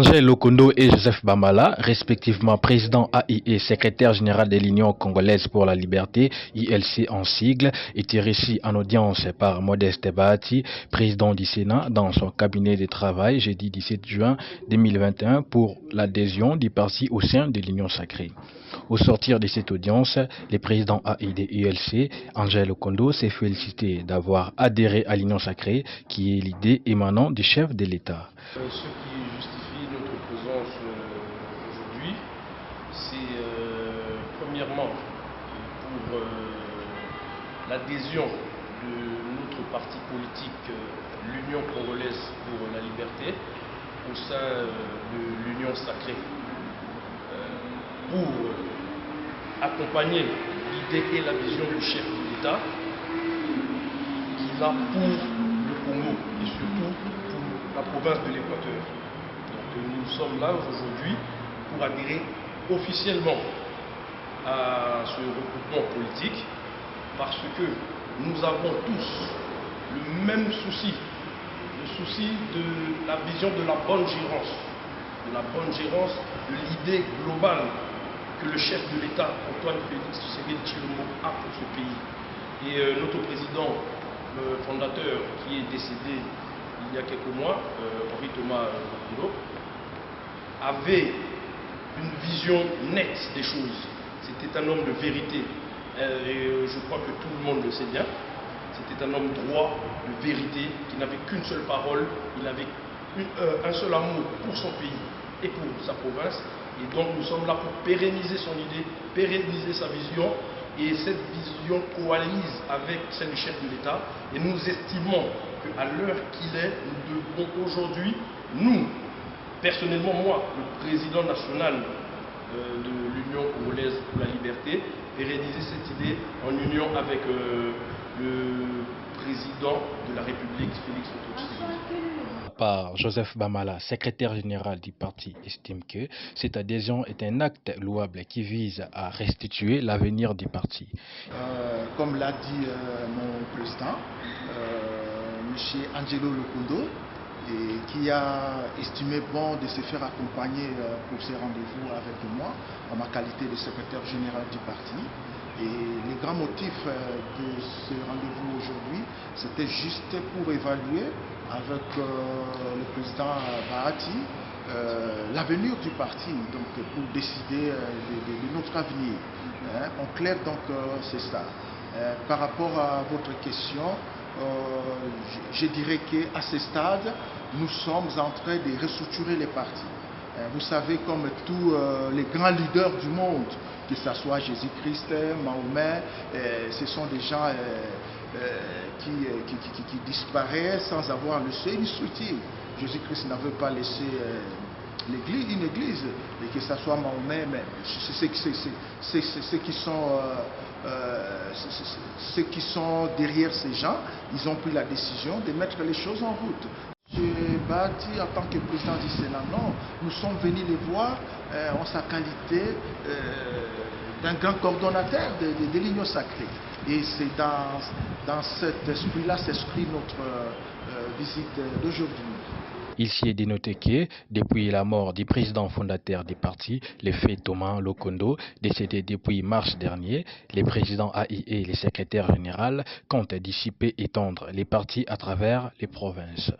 Angel Lokondo et Joseph Bamala, respectivement président AI et secrétaire général de l'Union congolaise pour la liberté, ILC en sigle, étaient reçus en audience par Modeste Bahati, président du Sénat, dans son cabinet de travail jeudi 17 juin 2021 pour l'adhésion du parti au sein de l'Union sacrée. Au sortir de cette audience, le président AI de ILC, Angel Lokondo, s'est félicité d'avoir adhéré à l'Union sacrée, qui est l'idée émanant du chef de l'État. Ce qui justifie notre présence aujourd'hui, c'est premièrement pour l'adhésion de notre parti politique, l'Union congolaise pour la liberté, au sein de l'Union sacrée, pour accompagner l'idée et la vision du chef de l'État qui a pour le Congo et surtout pour la province de l'Équateur. Donc nous sommes là aujourd'hui pour adhérer officiellement à ce regroupement politique parce que nous avons tous le même souci, le souci de la vision de la bonne gérance, de l'idée globale que le chef de l'État, Antoine Félix Tshisekedi Tshilombo, a pour ce pays. Et notre président fondateur qui est décédé il y a quelques mois, Henri Thomas Lokondo, avait une vision nette des choses. C'était un homme de vérité. Et je crois que tout le monde le sait bien. C'était un homme droit, de vérité, qui n'avait qu'une seule parole. Il avait un seul amour pour son pays et pour sa province. Et donc nous sommes là pour pérenniser son idée, pérenniser sa vision. Et cette vision coalise avec celle du chef de l'État. Et nous estimons qu'à l'heure qu'il est, nous devons aujourd'hui, nous, personnellement moi, le président national de l'Union congolaise pour la liberté, pérenniser cette idée en union avec le président de la République, Félix Tshisekedi. Par Joseph Bamala, secrétaire général du parti, estime que cette adhésion est un acte louable qui vise à restituer l'avenir du parti. Comme l'a dit mon président, M. Angelo Lokondo, qui a estimé bon de se faire accompagner pour ces rendez-vous avec moi en ma qualité de secrétaire général du parti. Et les grands motifs de ce rendez-vous aujourd'hui, c'était juste pour évaluer avec le président Bahati l'avenir du parti, donc pour décider de notre avenir. En clair, donc, c'est ça. Par rapport à votre question, je dirais qu'à ce stade, nous sommes en train de restructurer les partis. Vous savez, comme tous les grands leaders du monde, que ce soit Jésus-Christ, Mahomet, ce sont des gens qui disparaissent sans avoir laissé une structure. Jésus-Christ n'avait pas laissé une église, et que ce soit Mahomet, mais ceux qui sont derrière ces gens, ils ont pris la décision de mettre les choses en route. M. Bahati, en tant que président du Sénat, non, nous sommes venus les voir en sa qualité d'un grand coordonnateur de l'Union sacrée. Et c'est dans cet esprit-là s'inscrit notre visite d'aujourd'hui. Il s'y est dénoté que, depuis la mort du président fondateur du parti, le fait Thomas Lokondo, décédé depuis mars dernier, les présidents AI et le secrétaire général comptent dissiper et étendre les partis à travers les provinces.